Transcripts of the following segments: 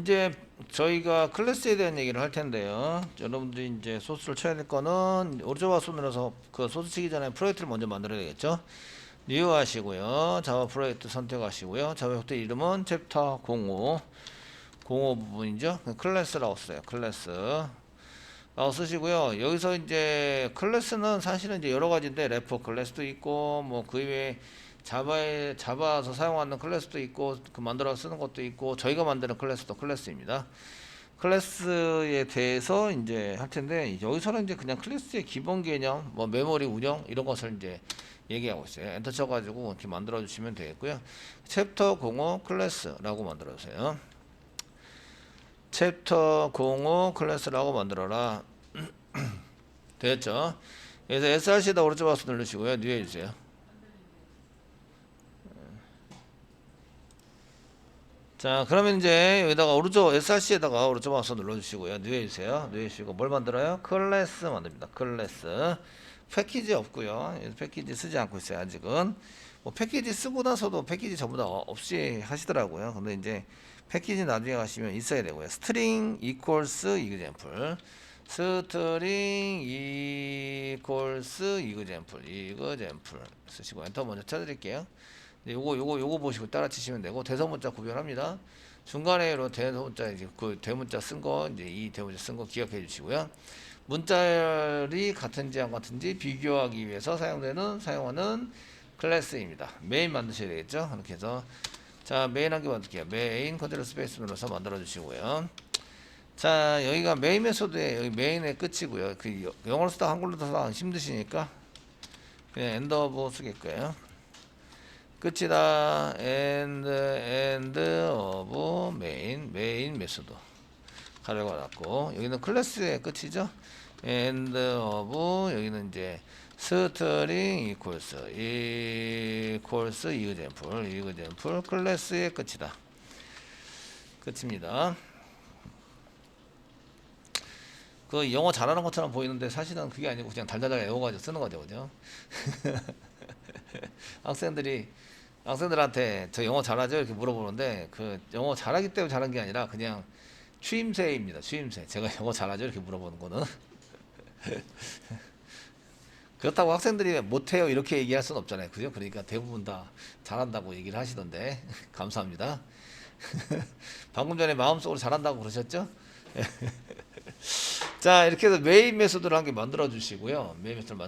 이제 저희가 클래스에 대한 얘기를 할 텐데요. 여러분들이 이제 소스를 쳐야 될 거는 오른쪽 마우스 눌러서 그 소스 치기 전에 프로젝트를 먼저 만들어야 되겠죠. 뉴 하시고요. 자바 프로젝트 선택하시고요. 자바 프로젝트 이름은 챕터 05 부분이죠. 클래스라고 써요. 클래스 라고 쓰시고요. 여기서 이제 클래스는 사실은 이제 여러 가지인데 래퍼 클래스도 있고 뭐 그 외에 자바에서 사용하는 클래스도 있고 그 만들어 쓰는 것도 있고 저희가 만드는 클래스도 클래스입니다. 클래스에 대해서 이제 할 텐데 여기서는 이제 그냥 클래스의 기본 개념, 뭐 메모리 운영 이런 것을 이제 얘기하고 있어요. 엔터 쳐가지고 이렇게 만들어 주시면 되겠고요. 챕터 05 클래스라고 만들어 주세요. 챕터 05 클래스라고 만들어라. 됐죠? 그래서 src에다 오른쪽 마우스 누르시고요. 뉴 해주세요. 자, 그러면 이제 여기다가 오른쪽 src에다가 오른쪽 마우스 눌러주시고요. 뉴 해주세요. 뉴 해주시고 뭘 만들어요? 클래스 만듭니다. 클래스. 패키지 없고요. 패키지 쓰지 않고 있어요. 아직은. 뭐 패키지 쓰고 나서도 패키지 전부 다 없이 하시더라고요. 근데 이제 패키지 나중에 가시면 있어야 되고요. string equals example. 스트링 equals example 쓰시고 엔터 먼저 쳐드릴게요. 요거 보시고 따라 치시면 되고 대소문자 구별합니다. 중간에 이런 대소문자 이제 그 대문자 쓴 거 이제 이 대문자 쓴 거 기억해 주시고요. 문자열이 같은지 안 같은지 비교하기 위해서 사용하는 클래스입니다. 메인 만드셔야 되겠죠. 이렇게 해서 자 메인 한 개 만들게요. 메인 컨트롤 스페이스 눌러서 만들어 주시고요. 자 여기가 메인 메소드의 여기 메인의 끝이고요. 그 영어로 쓰다 한글로 쓰다 힘드시니까 그냥 엔더브 쓰겠고요. 끝이다. end of 메인 메소드 가려고 놨고 여기는 클래스의 끝이죠. end of 여기는 이제 string equals example 클래스의 끝입니다. 그 영어 잘하는 것처럼 보이는데 사실은 그게 아니고 그냥 달달달 외워가지고 쓰는 거죠, 그죠? 학생들한테 저 영어 잘하죠? 이렇게 물어보는데 그 영어 잘하기 때문에 잘한 게 아니라 그냥 추임새입니다. 추임새. 제가 영어 잘하죠? 이렇게 물어보는 거는. 그렇다고 학생들이 못해요 이렇게 얘기할 수는 없잖아요. 그죠? 그러니까 대부분 다 잘한다고 얘기를 하시던데 감사합니다. 방금 전에 마음속으로 잘한다고 그러셨죠? 자 이렇게 해서 메인 메소드를 한 개 만들어 주시고요. 메인 메소드를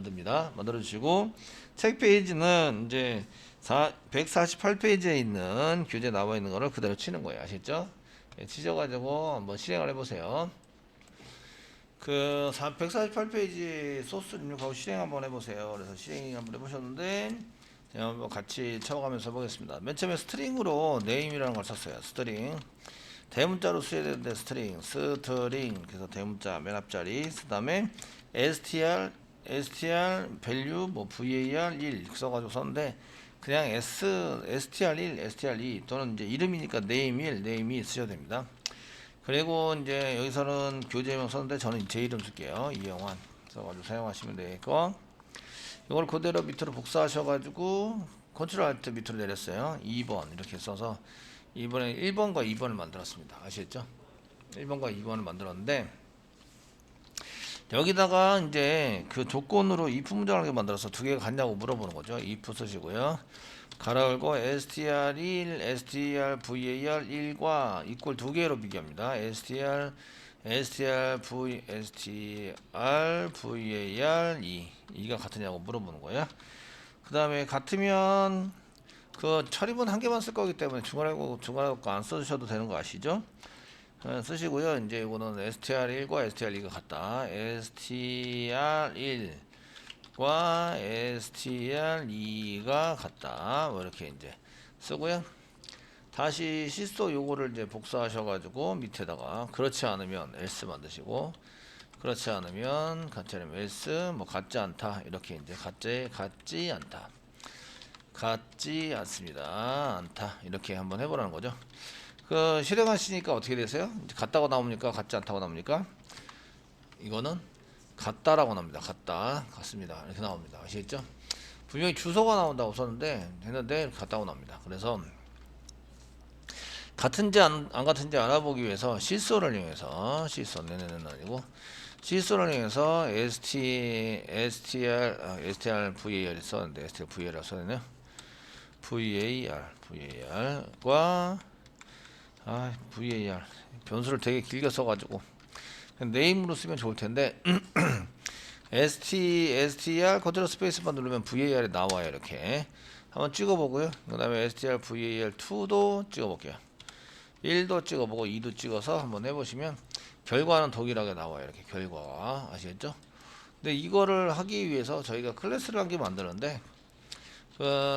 만들어 주시고 책 페이지는 이제 148페이지에 있는 교재 나와 있는 거를 그대로 치는 거예요. 아시죠? 예, 치셔가지고 한번 실행을 해보세요. 그 148페이지 소스 입력하고 실행 한번 해보세요. 그래서 실행 한번 해보셨는데 제가 한번 같이 쳐가면서 해보겠습니다. 맨 처음에 스트링으로 네임이라는 걸 썼어요. 스트링 대문자로 써야 되는데 스트링 그래서 대문자 맨 앞자리 그 다음에 str value 뭐 var 1 써가지고 썼는데 그냥 str1 str2 또는 이제 이름이니까 name 1 name 2 쓰셔도 됩니다. 그리고 이제 여기서는 교재명 썼는데 저는 제 이름 쓸게요. 이영환 써가지고 사용하시면 되겠고 이걸 그대로 밑으로 복사하셔가지고 컨트롤 알트 밑으로 내렸어요. 2번 이렇게 써서 이번에 1번과 2번을 만들었습니다. 아시겠죠? 1번과 2번을 만들었는데 여기다가 이제 그 조건으로 if 문장을 만들어서 두 개가 같냐고 물어보는 거죠. if 쓰시고요. 가로 열고 str1, strvar1과 equal 두 개로 비교합니다. strvar2 이가 같으냐고 물어보는 거예요. 그 다음에 같으면 그 처리문 한 개만 쓸 거기 때문에 중간에 거 안 써주셔도 되는 거 아시죠? 쓰시고요. 이제 이거는 str1과 str2가 같다. str1과 str2가 같다. 뭐 이렇게 이제 쓰고요. 다시 시소 요거를 이제 복사하셔가지고 밑에다가 그렇지 않으면 else 만드시고 그렇지 않으면 같지 않으면 else 뭐 같지 않다 이렇게 이제 같지 않다 이렇게 한번 해보라는 거죠. 그 실행하시니까 어떻게 되세요? 같다고 나옵니까? 같지 않다고 나옵니까? 이거는 같다라고 나옵니다. 같습니다. 이렇게 나옵니다. 아시겠죠? 분명히 주소가 나온다고 썼는데 했는데 같다고 나옵니다. 그래서 같은지 안 같은지 알아보기 위해서 실소를 이용해서 실소 네네는 아니고 실소를 이용해서 str var 썼는데 str var 썼네요. var과 var 변수를 되게 길게 써가지고 네임으로 쓰면 좋을 텐데 str 컨트롤 스페이스만 누르면 var이 나와요. 이렇게 한번 찍어보고요. 그 다음에 str var2도 찍어볼게요. 1도 찍어보고 2도 찍어서 한번 해보시면 결과는 동일하게 나와요. 이렇게 결과가 아시겠죠? 근데 이거를 하기 위해서 저희가 클래스를 한 개 만드는데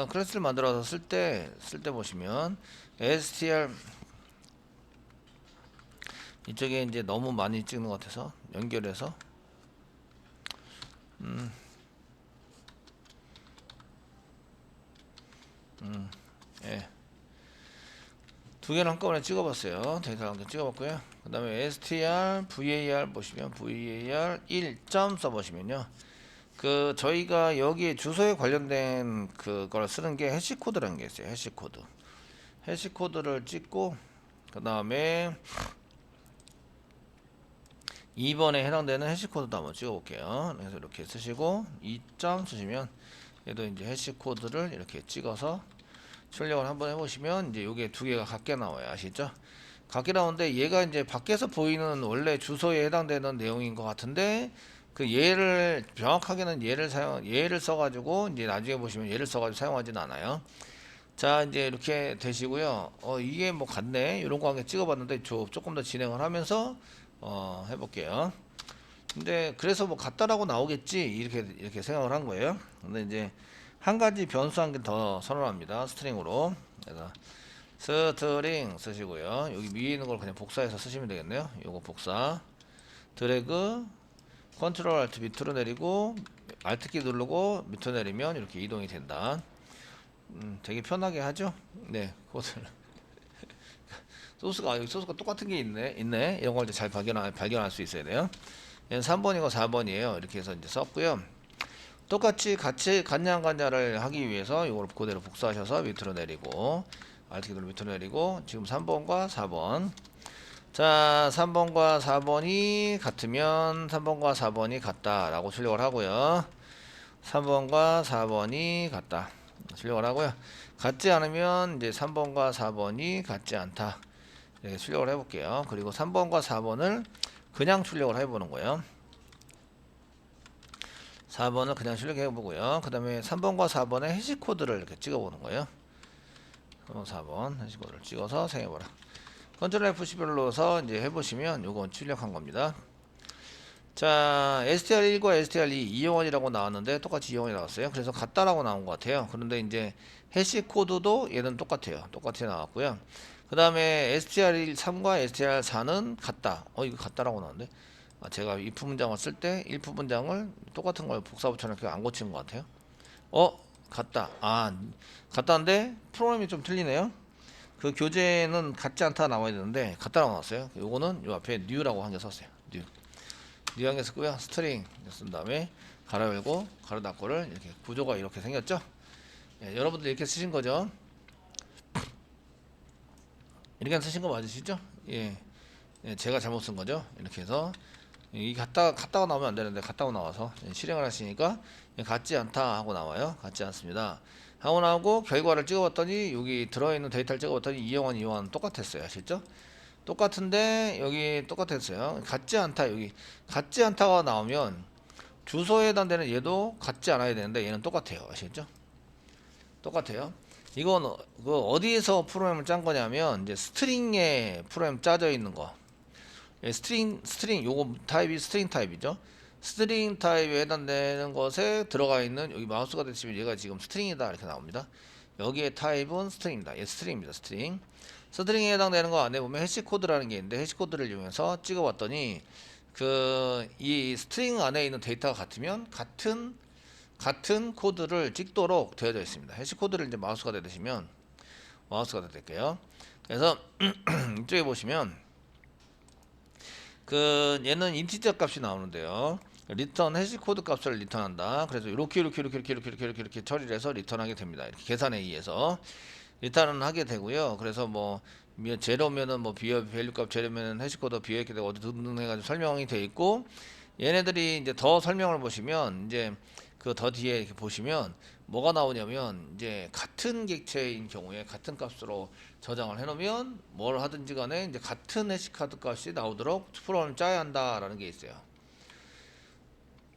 클래스를 만들어서 쓸 때 보시면 str 이쪽에 이제 너무 많이 찍는 것 같아서 연결해서 예. 두 개를 한꺼번에 찍어봤어요. 데이터를 한개 찍어봤고요. 그 다음에 str var 보시면 var 1점 써보시면요. 그 저희가 여기에 주소에 관련된 그걸 쓰는 게 해시코드라는 게 있어요. 해시코드. 해시코드를 찍고 그 다음에 2번에 해당되는 해시코드도 한번 찍어볼게요. 그래서 이렇게 쓰시고 2점 쓰시면 얘도 이제 해시코드를 이렇게 찍어서 출력을 한번 해보시면 이제 요게 두 개가 같게 나와요. 아시죠? 같게 나오는데 얘가 이제 밖에서 보이는 원래 주소에 해당되는 내용인 것 같은데 그 얘를 정확하게는 얘를 써가지고 이제 나중에 보시면 얘를 써가지고 사용하지는 않아요. 자 이제 이렇게 되시고요. 이게 뭐 같네 이런 거 한 개 찍어봤는데 조금 더 진행을 하면서 해볼게요. 근데 그래서 뭐 같다라고 나오겠지 이렇게 생각을 한 거예요. 근데 이제 한 가지 변수 한 개 더 선언합니다. 스트링으로. 그래서 스트링 쓰시고요. 여기 위에 있는 걸 그냥 복사해서 쓰시면 되겠네요. 요거 복사. 드래그 컨트롤 알트 밑으로 내리고 알트 키 누르고 밑으로 내리면 이렇게 이동이 된다. 되게 편하게 하죠. 네, 그것을 소스가 똑같은 게 있네. 이런 걸 잘 발견할 수 있어야 돼요. 얘는 3번이고 4번이에요. 이렇게 해서 이제 썼고요. 똑같이 같이 같냐 안 같냐를 하기 위해서 이걸 그대로 복사하셔서 밑으로 내리고 알트 키 누르고 밑으로 내리고 지금 3번과 4번. 자, 3번과 4번이 같으면 3번과 4번이 같다라고 출력을 하고요. 3번과 4번이 같다. 출력을 하고요. 같지 않으면 이제 3번과 4번이 같지 않다. 이렇게 출력을 해볼게요. 그리고 3번과 4번을 그냥 출력을 해보는 거예요. 4번을 그냥 출력해보고요. 그 다음에 3번과 4번의 해시코드를 이렇게 찍어보는 거예요. 3번, 4번 해시코드를 찍어서 생해보라. 컨트롤 F11을 눌러서 이제 해보시면 요건 출력한 겁니다. 자, str1과 str2 이용원이라고 나왔는데 똑같이 이용원이 나왔어요. 그래서 같다라고 나온 것 같아요. 그런데 이제 해시 코드도 얘는 똑같아요. 똑같이 나왔고요. 그 다음에 str3과 str4는 같다. 이거 같다라고 나왔는데 제가 if 문장을 쓸 때 if 문장을 똑같은 걸 복사 붙여놓고 안 고친 것 같아요. 같다. 같다인데 프로그램이 좀 틀리네요. 그 교재는 같지 않다 나와야 되는데 같다라고 나왔어요. 요거는 요 앞에 new라고 한 개 썼어요. new 한 개 썼고요. 스트링 쓴 다음에 가로 열고 가로 닫고를 이렇게 구조가 이렇게 생겼죠. 여러분들 이렇게 쓰신 거죠. 이렇게 쓰신 거 맞으시죠? 제가 잘못 쓴 거죠. 이렇게 해서 이 같다가 나오면 안 되는데 같다고 나와서 실행을 하시니까 같지 않다 하고 나와요. 같지 않습니다 하고 나오고 결과를 찍어봤더니 여기 들어있는 데이터를 찍어봤더니 이용원 똑같았어요. 아시죠? 똑같은데 여기 똑같았어요. 같지 않다. 여기 같지 않다가 나오면 주소에 해당되는 얘도 같지 않아야 되는데 얘는 똑같아요. 아시겠죠? 똑같아요. 이건 어디에서 프로그램을 짠 거냐면 이제 스트링에 프로그램 짜져 있는 거. 스트링 요거 타입이 스트링 타입이죠. 스트링 타입에 해당되는 것에 들어가 있는 여기 마우스가 되시면 얘가 지금 스트링이다 이렇게 나옵니다. 여기에 타입은 스트링입니다. 스트링입니다. 스트링에 해당되는 거 안에 보면 해시코드라는 게 있는데 해시코드를 이용해서 찍어봤더니 이 스트링 안에 있는 데이터가 같으면 같은 코드를 찍도록 되어져 있습니다. 해시코드를 이제 마우스가 되시면 마우스가 될게요. 그래서 이쪽에 보시면 얘는 인티저 값이 나오는데요. 리턴 해시코드 값을 리턴한다. 그래서 이렇게 처리를 해서 리턴하게 됩니다. 이렇게 계산에 의해서 리턴은 하게 되고요. 그래서 뭐 제로면은 뭐 비어 밸류 값 제로면은 해시코드 비어 있게 되고 등등 해가지고 설명이 돼 있고, 얘네들이 이제 더 설명을 보시면 이제 그 더 뒤에 이렇게 보시면 뭐가 나오냐면, 이제 같은 객체인 경우에 같은 값으로 저장을 해놓으면 뭘 하든지 간에 이제 같은 해시카드 값이 나오도록 프로그램을 짜야 한다라는 게 있어요.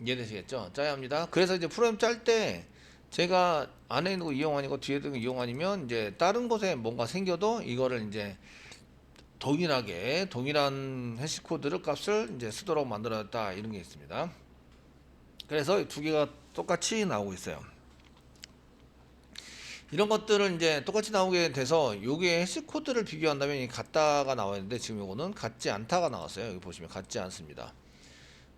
이해되시겠죠? 짜야 합니다. 그래서 이제 프로그램 짤 때 제가 안에 있는 거 이용 아니고 뒤에 있는 거 이용 아니면 이제 다른 곳에 뭔가 생겨도 이거를 이제 동일한 해시 코드를 값을 이제 쓰도록 만들었다, 이런 게 있습니다. 그래서 두 개가 똑같이 나오고 있어요. 이런 것들을 이제 똑같이 나오게 돼서 요게 해시 코드를 비교한다면 이 같다가 나와야 되는데, 지금 요거는 같지 않다가 나왔어요. 여기 보시면 같지 않습니다.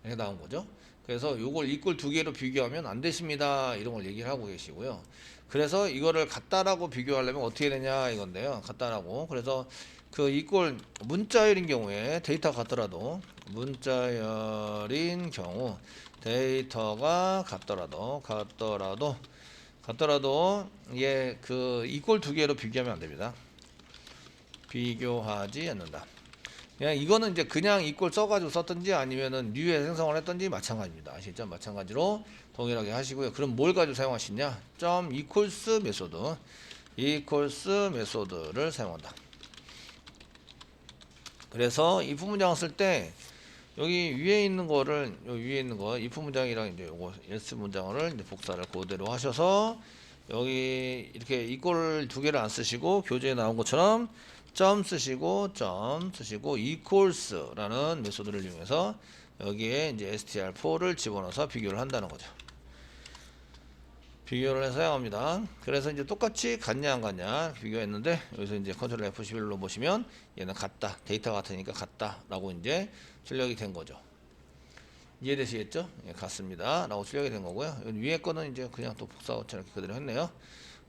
이렇게 나온 거죠. 그래서 요걸 이꼴 두 개로 비교하면 안 되십니다, 이런 걸 얘기를 하고 계시고요. 그래서 이거를 같다라고 비교하려면 어떻게 되냐 이건데요. 같다라고. 그래서 그 이꼴 문자열인 경우에 데이터가 같더라도, 문자열인 경우 데이터가 같더라도 이게 그 이꼴 두 개로 비교하면 안 됩니다. 비교하지 않는다. 그냥 이거는 이제 그냥 이꼴 써가지고 썼든지 아니면은 뉴에 생성을 했든지 마찬가지입니다. 아시죠? 마찬가지로 동일하게 하시고요. 그럼 뭘 가지고 사용하시냐? 점 이퀄스 메소드를 사용한다. 그래서 if 문장을 쓸 때 여기 위에 있는 거를, 요 위에 있는 거 if 문장이랑 이제 요거 else 문장을 이제 복사를 그대로 하셔서, 여기 이렇게 이꼴 두 개를 안 쓰시고 교재에 나온 것처럼 점 쓰시고 equals라는 메소드를 이용해서 여기에 이제 str4를 집어넣어서 비교를 한다는 거죠. 비교를 해서 사용합니다. 그래서 이제 똑같이 같냐 안 같냐 비교했는데, 여기서 이제 컨트롤 F11로 보시면 얘는 같다, 데이터 같으니까 같다라고 이제 출력이 된 거죠. 이해되시겠죠? 예, 같습니다 라고 출력이 된 거고요. 위에 거는 이제 그냥 또 복사처럼 그대로 했네요.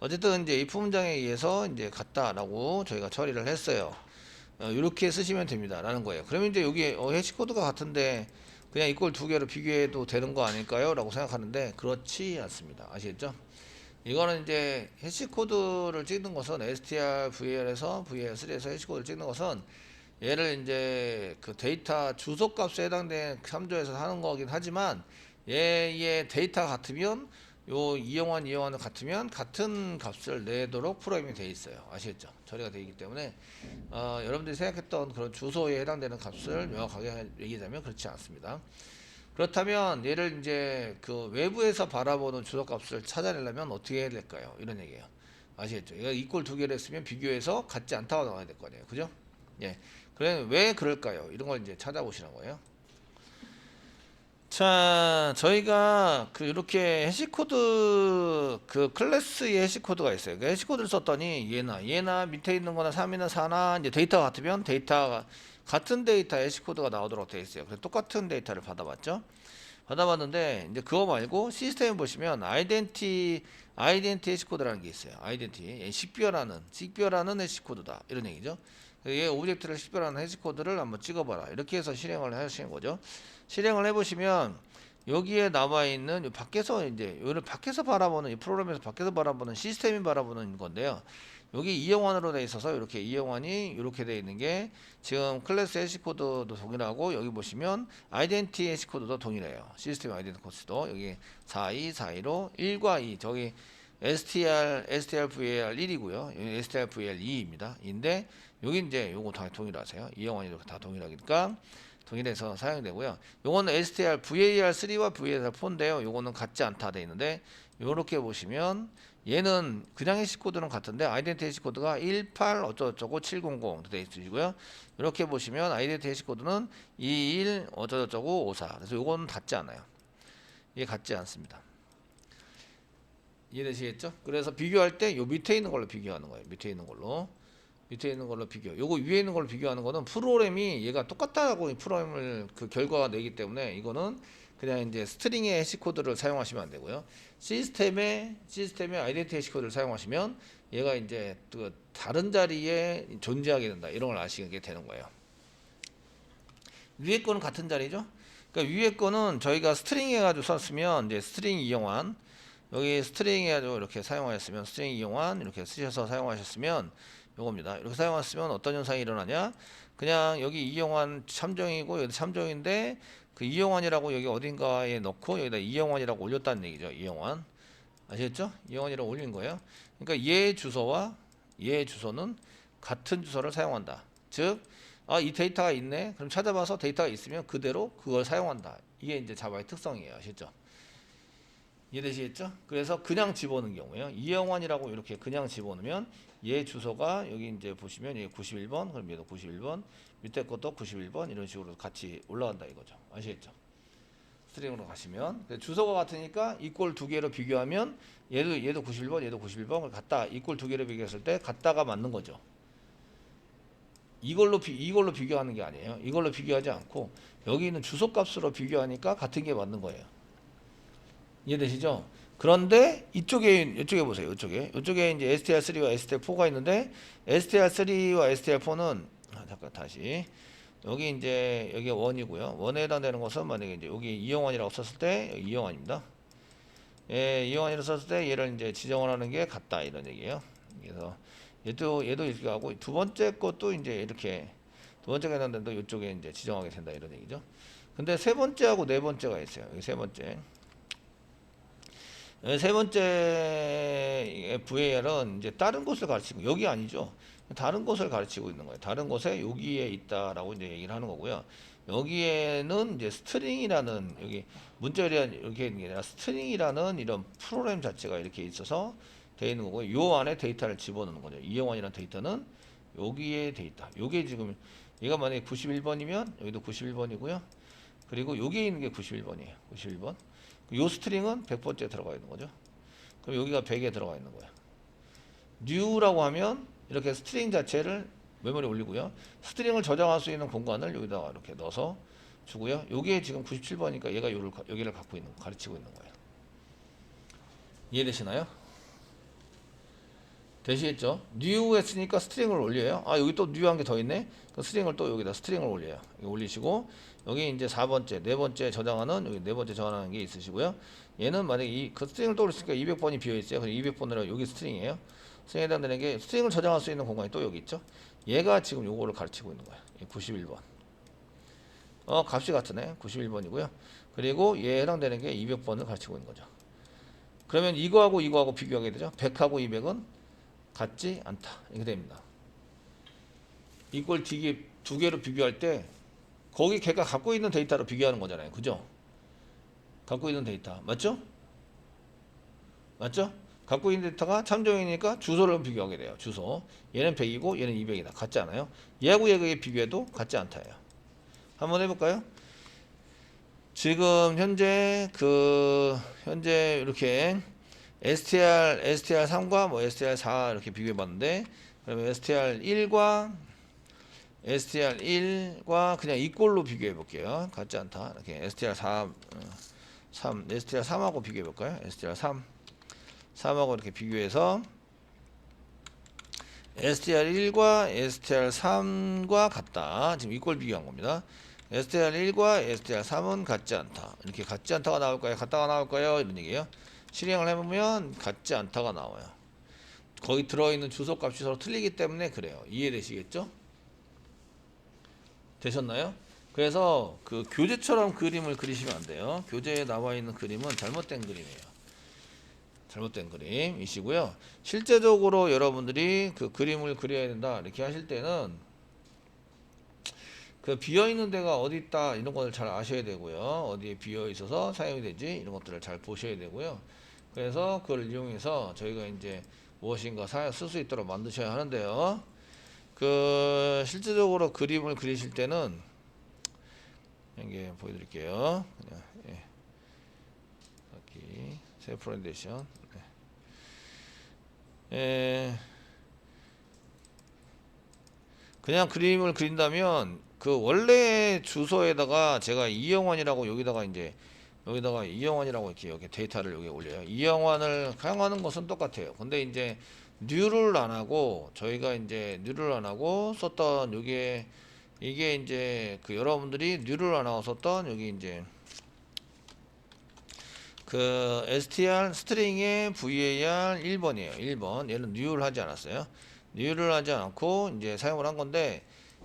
어쨌든 이제 if 문장에 의해서 이제 같다라고 저희가 처리를 했어요. 이렇게 쓰시면 됩니다 라는 거예요. 그러면 이제 여기 해시코드가 같은데 그냥 이걸 두 개로 비교해도 되는 거 아닐까요? 라고 생각하는데 그렇지 않습니다. 아시겠죠? 이거는 이제 해시코드를 찍는 것은 strval에서 val3에서 해시코드를 찍는 것은 얘를 이제 그 데이터 주소값에 해당된 3조에서 하는 거긴 하지만, 얘의 데이터 같으면 요 이용환은 같으면 같은 값을 내도록 프로그램이 되어 있어요. 아시겠죠? 처리가 되어 있기 때문에 여러분들이 생각했던 그런 주소에 해당되는 값을 명확하게 얘기하자면 그렇지 않습니다. 그렇다면 얘를 이제 그 외부에서 바라보는 주소값을 찾아내려면 어떻게 해야 될까요? 이런 얘기예요. 아시겠죠? 얘가 이꼴 두 개를 했으면 비교해서 같지 않다고 나와야 될 거 아니에요. 그죠? 예. 그래 왜 그럴까요? 이런 걸 이제 찾아보시는 거예요. 자, 저희가 그 이렇게 해시코드 그 클래스의 해시코드가 있어요. 그 해시코드를 썼더니 얘나 밑에 있는 거나 3이나 4나 이제 데이터가 같으면 데이터가 같은 데이터 해시코드가 나오도록 되어 있어요. 그래서 똑같은 데이터를 받아봤는데 이제 그거 말고 시스템에 보시면 아이덴티 해시코드라는 게 있어요. 아이덴티 식별하는 해시코드다, 이런 얘기죠. 얘 오브젝트를 식별하는 해시코드를 한번 찍어봐라, 이렇게 해서 실행을 하시는 거죠. 실행을 해보시면 여기에 남아있는 밖에서 이제 요를 밖에서 바라보는, 이 프로그램에서 밖에서 바라보는 시스템이 바라보는 건데요. 여기 이용환으로 되어 있어서 이렇게 이용환이 이렇게 되어 있는 게 지금 클래스 해시코드도 동일하고, 여기 보시면 아이덴티 해시코드도 동일해요. 시스템 아이덴티 코드도 여기 4242로 1과 2, 저기 strval 1이고요. 여기 strval 2입니다. 인데 여기 이제 요거 다 동일하세요. 이용환이 이렇게 다 동일하니까 동일해서 사용이 되고요. 요거는 var3와 var4인데요. 요거는 같지 않다 돼 있는데, 요렇게 보시면 얘는 그냥 해시코드는 같은데 아이덴티 해시코드가 18 어쩌고저쩌고 700 돼 있으시고요. 이렇게 보시면 아이덴티 해시코드는 21 어쩌고저쩌고 54. 그래서 요거는 같지 않아요. 이게 같지 않습니다. 이해되시겠죠? 그래서 비교할 때 요 밑에 있는 걸로 비교하는 거예요. 밑에 있는 걸로 비교. 요거 위에 있는 걸로 비교하는 거는 프로그램이 얘가 똑같다고 이 프로그램을 그 결과가 내기 때문에 이거는 그냥 이제 스트링의 해시코드를 사용하시면 안 되고요. 시스템의 아이덴티 해시코드를 사용하시면 얘가 이제 그 다른 자리에 존재하게 된다, 이런 걸 아시게 되는 거예요. 위에 거는 같은 자리죠. 그러니까 위에 거는 저희가 스트링 해가지고 썼으면 이제 스트링 이용한 여기 스트링 해가지고 이렇게 사용하셨으면 스트링 이용한 이렇게 쓰셔서 사용하셨으면 요겁니다. 이렇게 사용하셨으면 어떤 현상이 일어나냐? 그냥 여기 이용한 참정이고 여기 참정인데 그 이용환이라고 여기 어딘가에 넣고 여기다 이용환이라고 올렸다는 얘기죠. 이용환 아시겠죠? 이용환이라고 올린 거예요. 그러니까 얘 주소와 얘 주소는 같은 주소를 사용한다. 즉, 이 데이터가 있네. 그럼 찾아봐서 데이터가 있으면 그대로 그걸 사용한다. 이게 이제 자바의 특성이에요. 아시죠? 이해되시겠죠? 그래서 그냥 집어넣는 경우에요. 이영환이라고 이렇게 그냥 집어넣으면 얘 주소가 여기 이제 보시면 여기 91번, 그럼 얘도 91번, 밑에 것도 91번 이런 식으로 같이 올라간다 이거죠. 아시겠죠? 스트링으로 가시면 주소가 같으니까 이꼴 두 개로 비교하면 얘도 91번, 얘도 91번 같다. 이꼴 두 개로 비교했을 때 같다가 맞는 거죠. 이걸로 비교하는 게 아니에요. 이걸로 비교하지 않고 여기 있는 주소 값으로 비교하니까 같은 게 맞는 거예요. 이해되시죠? 그런데 이쪽에 보세요. 이쪽에 이제 STR3와 STR4가 있는데 STR3와 STR4는 잠깐 다시 여기 이제 여기 원이고요. 원에 해당되는 것은 만약에 이제 여기 이용환이라고 썼을 때 이용환입니다. 예, 이용환이라고 썼을 때 얘를 이제 지정을 하는 게 같다 이런 얘기예요. 그래서 얘도 이렇게 하고 두 번째 것도 이제 이렇게 두 번째가 해당된다 이쪽에 이제 지정하게 된다 이런 얘기죠. 근데 세 번째하고 네 번째가 있어요. 여기 세 번째. 세 번째 VAR은 이제 다른 곳을 가르치고 여기 아니죠. 다른 곳을 가르치고 있는 거예요. 다른 곳에 여기에 있다라고 이제 얘기를 하는 거고요. 여기에는 이제 스트링이라는 여기 문자열이 이렇게 있는 게 아니라 스트링이라는 이런 프로그램 자체가 이렇게 있어서 되어 있는 거고요. 요 안에 데이터를 집어넣는 거죠. 이영환이라는 데이터는 여기에 데이터. 요게 지금 얘가 만약에 91번이면 여기도 91번이고요. 그리고 여기에 있는 게 91번이에요. 91번. 요 스트링은 100번째 들어가 있는 거죠. 그럼 여기가 100에 들어가 있는 거야. new라고 하면 이렇게 스트링 자체를 메모리에 올리고요. 스트링을 저장할 수 있는 공간을 여기다가 이렇게 넣어서 주고요. 여기에 지금 97번이니까 얘가 여기를 갖고 있는 가르치고 있는 거예요. 이해되시나요? 되시겠죠? new 했으니까 스트링을 올려요. 여기 또 new 한 개 더 있네. 그 스트링을 또 여기다 스트링을 올려요. 올리시고 여기 이제 4번째, 네 번째 저장하는 여기 네 번째 저장하는 게 있으시고요. 얘는 만약에 그 스트링을 또 올렸으니까 200번이 비어 있어요. 그럼 200번으로 여기 스트링이에요. 스트링에 해당되는 게 스트링을 저장할 수 있는 공간이 또 여기 있죠. 얘가 지금 요거를 가르치고 있는 거예요. 91번. 값이 같으네. 91번이고요. 그리고 얘에 해당되는 게 200번을 가르치고 있는 거죠. 그러면 이거하고 비교하게 되죠. 100하고 200은 같지 않다. 이렇게 됩니다. 이걸 두 개로 비교할 때 거기 걔가 갖고 있는 데이터로 비교하는 거잖아요. 그죠? 갖고 있는 데이터. 맞죠? 맞죠? 갖고 있는 데이터가 참정이니까 주소를 비교하게 돼요. 주소. 얘는 100이고 얘는 200이다. 같지 않아요? 얘하고 얘하고 비교해도 같지 않다예요. 한번 해볼까요? 지금 현재 현재 이렇게 STR3과 뭐 STR4 이렇게 비교해 봤는데 그러면 STR1과 그냥 이꼴로 비교해 볼게요. 같지 않다. 이렇게 STR3하고 비교해 볼까요? STR3하고 이렇게 비교해서 STR1과 STR3과 같다. 지금 이꼴 비교한 겁니다. STR1과 STR3은 같지 않다. 이렇게 같지 않다가 나올까요? 같다가 나올까요? 이런 얘기예요. 실행을 해보면 같지 않다가 나와요. 거기 들어있는 주소값이 서로 틀리기 때문에 그래요. 이해되시겠죠? 되셨나요? 그래서 그 교재처럼 그림을 그리시면 안 돼요. 교재에 나와 있는 그림은 잘못된 그림이에요. 잘못된 그림이시고요. 실제적으로 여러분들이 그 그림을 그려야 된다 이렇게 하실 때는 그 비어 있는 데가 어디 있다 이런 것을 잘 아셔야 되고요. 어디에 비어 있어서 사용이 되지 이런 것들을 잘 보셔야 되고요. 그래서 그걸 이용해서 저희가 이제 무엇인가 쓸 수 있도록 만드셔야 하는데요. 그 실제적으로 그림을 그리실 때는 이게 보여드릴게요. 그냥 여기 셀프 오리엔테이션. 그냥 그림을 그린다면 그 원래 주소에다가 제가 이영환이라고 여기다가 이영환이라고 이렇게 여기 데이터를 여기 올려요. 이영환을 사용하는 것은 똑같아요. 근데 이제 뉴를 안 하고 저희가 이제 뉴를 안 하고 썼던 이게 이제 그 여러분들이 뉴를 안 하고 썼던 여기 이제 그 str 스트링의 var 1번이에요. 1번. 얘는 뉴를 하지 않았어요. 뉴를 하지 않고 이제 사용을 한 건데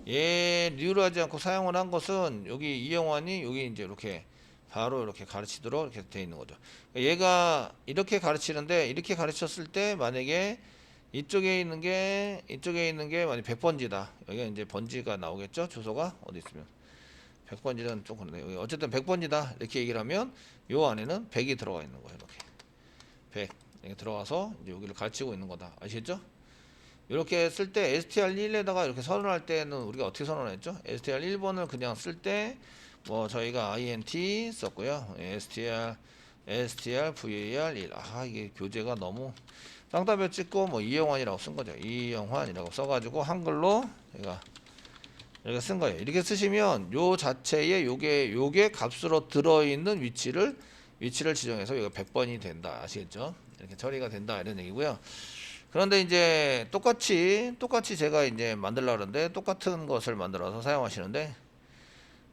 얘 뉴를 하지 않고 사용을 한 것은 여기 이영환이 여기 이제 이렇게 바로 이렇게 가르치도록 이렇게 되어 있는 거죠. 얘가 이렇게 가르치는데 이렇게 가르쳤을 때 만약에 이쪽에 있는 게 만약 100번지다. 여기가 이제 번지가 나오겠죠? 주소가 어디 있으면 100번지는 좀 그러네. 어쨌든 100번지다. 이렇게 얘기를 하면 요 안에는 100이 들어가 있는 거예요. 이렇게 100 이렇게 들어가서 이제 여기를 가르치고 있는 거다. 아시겠죠? 이렇게 쓸 때 str1에다가 이렇게 선언할 때는 우리가 어떻게 선언했죠? str1번을 그냥 쓸 때 뭐 저희가 int 썼고요. str var1 이게 교재가 너무 땅따별 찍고 뭐 이영환이라고 쓴 거죠. 이영환이라고 써가지고 한글로 제가 이렇게 쓴 거예요. 이렇게 쓰시면 요 자체에 요게 값으로 들어있는 위치를 지정해서 이거 100번이 된다. 아시겠죠? 이렇게 처리가 된다 이런 얘기고요. 그런데 이제 똑같이 제가 이제 만들려고 하는데 똑같은 것을 만들어서 사용하시는데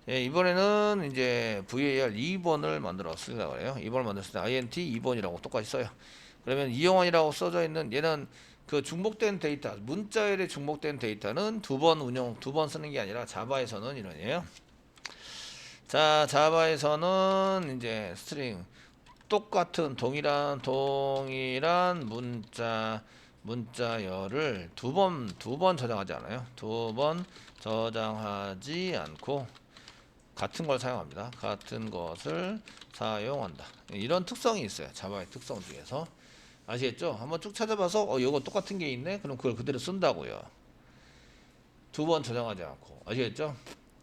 예, 이번에는 이제 var 2번을 만들어 쓰려고 그래요. 2번을 만들었을 때 int 2번이라고 똑같이 써요. 그러면 이영환이라고 써져 있는 얘는 그 중복된 데이터, 문자열에 중복된 데이터는 두 번 쓰는 게 아니라 자바에서는 이런이에요. 자, 자바에서는 이제 스트링 똑같은 동일한 문자열을 두 번 저장하지 않아요. 두 번 저장하지 않고 같은 걸 사용합니다. 같은 것을 사용한다. 이런 특성이 있어요. 자바의 특성 중에서. 아시겠죠? 한번 쭉 찾아봐서 이거 똑같은 게 있네? 그럼 그걸 그대로 쓴다고요. 두 번 저장하지 않고. 아시겠죠?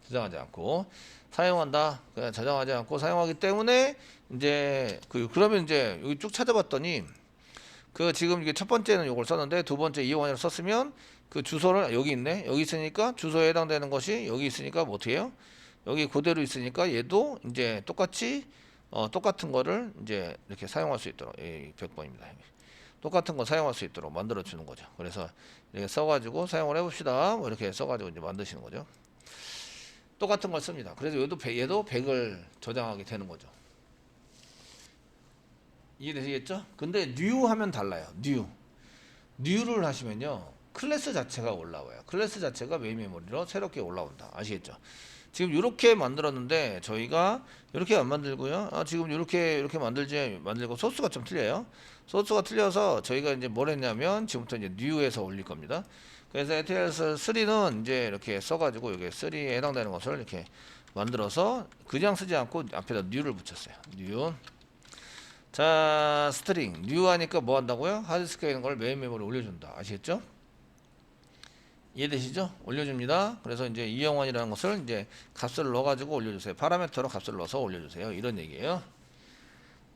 저장하지 않고 사용한다. 그냥 저장하지 않고 사용하기 때문에 이제 그러면 이제 여기 쭉 찾아봤더니 그 지금 이게 첫 번째는 이걸 썼는데 두 번째 이용환이라고 썼으면 그 주소를 여기 있네. 여기 있으니까 주소에 해당되는 것이 여기 있으니까 뭐 어떻게 해요? 여기 그대로 있으니까 얘도 이제 똑같이 똑같은 거를 이제 이렇게 사용할 수 있도록 100번입니다. 똑같은 거 사용할 수 있도록 만들어 주는 거죠. 그래서 이렇게 써가지고 사용을 해봅시다. 뭐 이렇게 써가지고 이제 만드시는 거죠. 똑같은 걸 씁니다. 그래서 얘도 100을 저장하게 되는 거죠. 이해되시겠죠? 근데 new 하면 달라요. new를 하시면요 클래스 자체가 올라와요. 클래스 자체가 메인 메모리로 새롭게 올라온다. 아시겠죠? 지금 이렇게 만들었는데 저희가 이렇게 안 만들고요. 지금 이렇게 만들고 소스가 좀 틀려요. 소스가 틀려서 저희가 이제 뭘 했냐면 지금부터 이제 new에서 올릴 겁니다. 그래서 ATS3는 이제 이렇게 써가지고 여기 3에 해당되는 것을 이렇게 만들어서 그냥 쓰지 않고 앞에다 new를 붙였어요. new. 자, 스트링 new 하니까 뭐 한다고요? 하드디스크에 있는 걸 메인 메모리에 올려준다. 아시겠죠? 이해되시죠? 올려줍니다. 그래서 이제 이영환이라는 것을 이제 값을 넣어가지고 올려주세요. 파라미터로 값을 넣어서 올려주세요. 이런 얘기예요.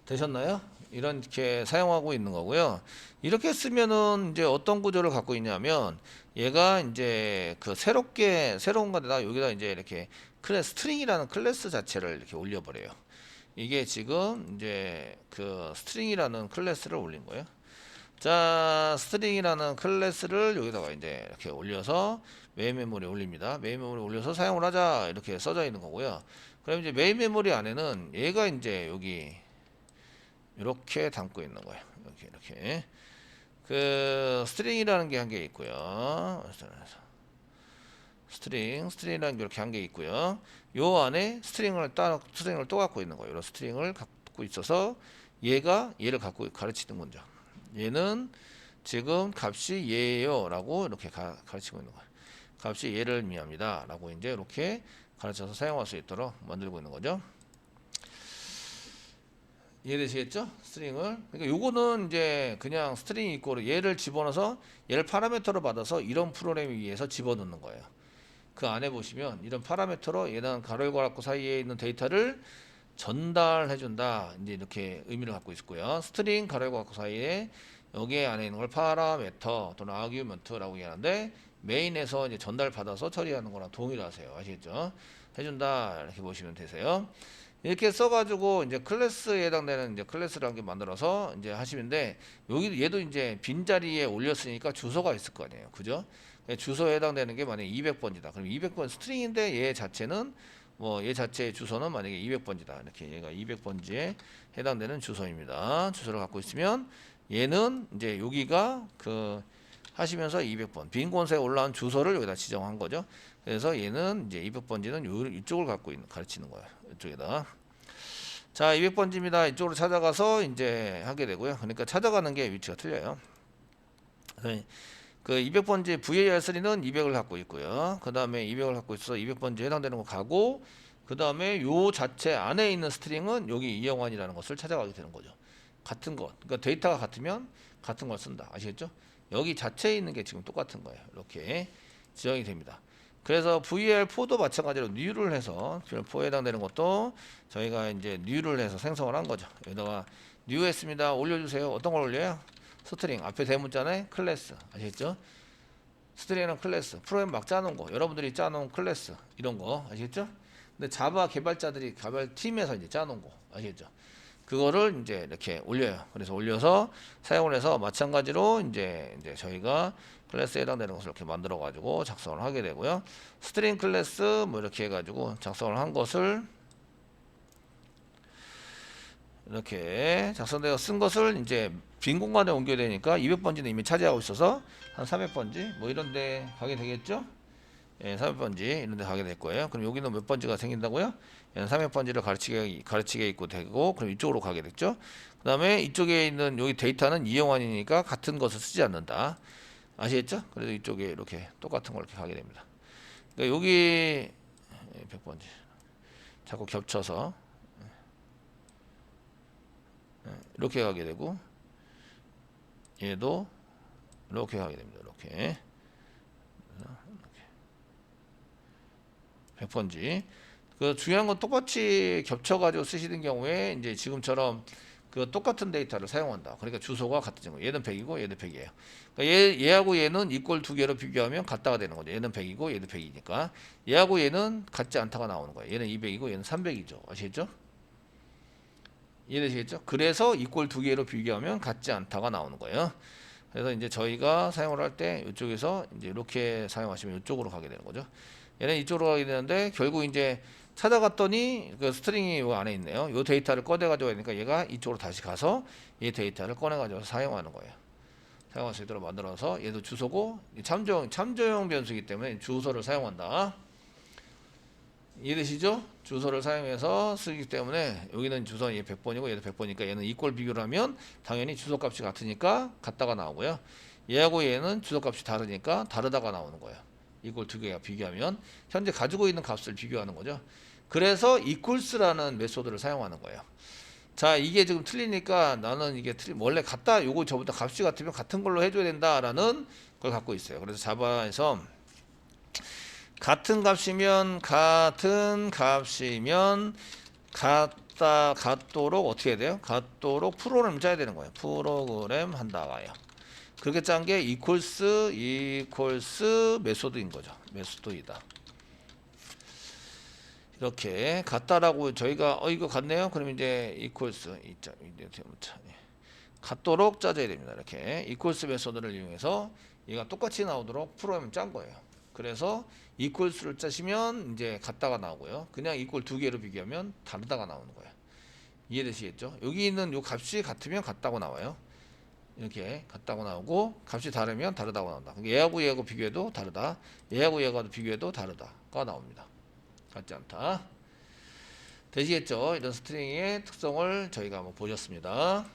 되셨나요? 이렇게 사용하고 있는 거고요. 이렇게 쓰면은 이제 어떤 구조를 갖고 있냐면 얘가 이제 그 새로운 건데다 여기다 이제 이렇게 스트링이라는 클래스 자체를 이렇게 올려버려요. 이게 지금 이제 그 스트링이라는 클래스를 올린 거예요. 자, 스트링이라는 클래스를 여기다가 이제 이렇게 올려서 메인 메모리에 올립니다. 메인 메모리에 올려서 사용을 하자 이렇게 써져 있는 거고요. 그럼 이제 메인 메모리 안에는 얘가 이제 여기 이렇게 담고 있는 거예요. 이렇게 그 스트링이라는 게 한 개 있고요. 스트링이라는 게 이렇게 한 개 있고요. 요 안에 스트링을 또 갖고 있는 거예요. 이런 스트링을 갖고 있어서 얘를 갖고 가르치는 거죠. 얘는 지금 값이 얘예요 라고 이렇게 가르치고 있는 거예요. 값이 얘를 의미합니다 라고 이제 이렇게 가르쳐서 사용할 수 있도록 만들고 있는 거죠. 이해되시겠죠? 스트링을. 그러니까 요거는 이제 그냥 스트링이 있고 얘를 집어넣어서 얘를 파라미터로 받아서 이런 프로그램 위에서 집어넣는 거예요. 그 안에 보시면 이런 파라미터로 얘는 가로 괄호 사이에 있는 데이터를 전달해 준다. 이제 이렇게 의미를 갖고 있고요. 스트링 가로 괄호 사이에 여기 안에 있는 걸 파라미터 또는 아규먼트라고 얘기하는데 메인에서 이제 전달 받아서 처리하는 거랑 동일하세요. 아시겠죠? 해준다 이렇게 보시면 되세요. 이렇게 써가지고 이제 클래스에 해당되는 이제 클래스라는 게 만들어서 이제 하시는데 여기 얘도 이제 빈자리에 올렸으니까 주소가 있을 거 아니에요. 그죠? 주소에 해당되는 게 만약에 200번이다. 그럼 200번 스트링인데 얘 자체는 뭐 얘 자체의 주소는 만약에 200번지다. 이렇게 얘가 200번지에 해당되는 주소입니다. 주소를 갖고 있으면 얘는 이제 여기가 그 하시면서 200번 빈 곳에 올라온 주소를 여기다 지정한 거죠. 그래서 얘는 이제 200번지는 이쪽을 갖고 있는 가르치는 거예요. 이쪽에다. 자, 200번지입니다. 이쪽으로 찾아가서 이제 하게 되고요. 그러니까 찾아가는 게 위치가 틀려요. 그 200번지 VAR3는 200을 갖고 있고요. 그 다음에 200을 갖고 있어서 200번지에 해당되는 거 가고, 그 다음에 요 자체 안에 있는 스트링은 여기 이영환이라는 것을 찾아가게 되는 거죠. 같은 것. 그러니까 데이터가 같으면 같은 걸 쓴다. 아시겠죠? 여기 자체에 있는 게 지금 똑같은 거예요. 이렇게 지정이 됩니다. 그래서 VAR4도 마찬가지로 new를 해서 VAR4에 해당되는 것도 저희가 이제 new를 해서 생성을 한 거죠. 여기다가 new 했습니다. 올려주세요. 어떤 걸 올려요? 스트링 앞에 대문자네 클래스 아시겠죠? 스트링은 클래스 프로그램 막 짜놓은 거 여러분들이 짜놓은 클래스 이런 거 아시겠죠? 근데 자바 개발자들이 개발팀에서 이제 짜놓은 거 아시겠죠? 그거를 이제 이렇게 올려요. 그래서 올려서 사용을 해서 마찬가지로 이제 저희가 클래스에 해당되는 것을 이렇게 만들어 가지고 작성을 하게 되고요. 스트링 클래스 뭐 이렇게 해가지고 작성을 한 것을 이렇게 작성되어 쓴 것을 이제 빈 공간에 옮겨야 되니까 200번지는 이미 차지하고 있어서 한 300번지 뭐 이런 데 가게 되겠죠? 예, 300번지 이런 데 가게 될 거예요. 그럼 여기는 몇 번지가 생긴다고요? 얘는 300번지를 가르치게 있고 되고 그럼 이쪽으로 가게 됐죠? 그 다음에 이쪽에 있는 여기 데이터는 이용환이니까 같은 것을 쓰지 않는다. 아시겠죠? 그래서 이쪽에 이렇게 똑같은 걸 이렇게 가게 됩니다. 그러니까 여기 100번지 자꾸 겹쳐서 이렇게 가게 되고 얘도 이렇게 가게 됩니다. 이렇게 100번지. 그 중요한 건 똑같이 겹쳐가지고 쓰시는 경우에 이제 지금처럼 그 똑같은 데이터를 사용한다. 그러니까 주소가 같은 거. 얘는 100이고 얘는 100이에요. 그러니까 얘하고 얘는 이꼴 두 개로 비교하면 같다가 되는 거죠. 얘는 100이고 얘는 100이니까 얘하고 얘는 같지 않다가 나오는 거예요. 얘는 200이고 얘는 300이죠. 아시겠죠? 이해되시겠죠? 그래서 이꼴 두 개로 비교하면 같지 않다가 나오는 거예요. 그래서 이제 저희가 사용을 할 때 이쪽에서 이제 이렇게 사용하시면 이쪽으로 가게 되는 거죠. 얘는 이쪽으로 가게 되는데 결국 이제 찾아갔더니 그 스트링이 요 안에 있네요. 요 데이터를 꺼내 가지고 하니까 얘가 이쪽으로 다시 가서 이 데이터를 꺼내 가지고 사용하는 거예요. 사용할 수 있도록 만들어서 얘도 주소고 참조용 변수이기 때문에 주소를 사용한다. 이해되시죠? 주소를 사용해서 쓰기 때문에 여기는 주소는 얘 100번이고 얘도 100번이니까 얘는 이꼴 비교를 하면 당연히 주소값이 같으니까 같다가 나오고요. 얘하고 얘는 주소값이 다르니까 다르다가 나오는 거예요. 이꼴 두 개가 비교하면 현재 가지고 있는 값을 비교하는 거죠. 그래서 equals라는 메소드를 사용하는 거예요. 자, 이게 지금 틀리니까 나는 이게 원래 같다 요거 저보다 값이 같으면 같은 걸로 해줘야 된다라는 걸 갖고 있어요. 그래서 자바에서 같은 값이면 같도록 어떻게 해야 돼요? 같도록 프로그램을 짜야 되는 거예요. 프로그램 한다가요. 그렇게 짠 게 equals 메소드인 거죠. 메소드이다. 이렇게 같다라고 저희가 이거 같네요. 그럼 이제 equals 같도록 짜줘야 됩니다. 이렇게 equals 메소드를 이용해서 얘가 똑같이 나오도록 프로그램을 짠 거예요. 그래서 equals를 짜시면 이제 같다가 나오고요. 그냥 equal 두 개로 비교하면 다르다가 나오는 거예요. 이해되시겠죠? 여기 있는 요 값이 같으면 같다고 나와요. 이렇게 같다고 나오고 값이 다르면 다르다고 나온다. 얘하고 얘하고 비교해도 다르다. 얘하고 얘하고 비교해도 다르다가 나옵니다. 같지 않다. 되시겠죠? 이런 스트링의 특성을 저희가 한번 보셨습니다.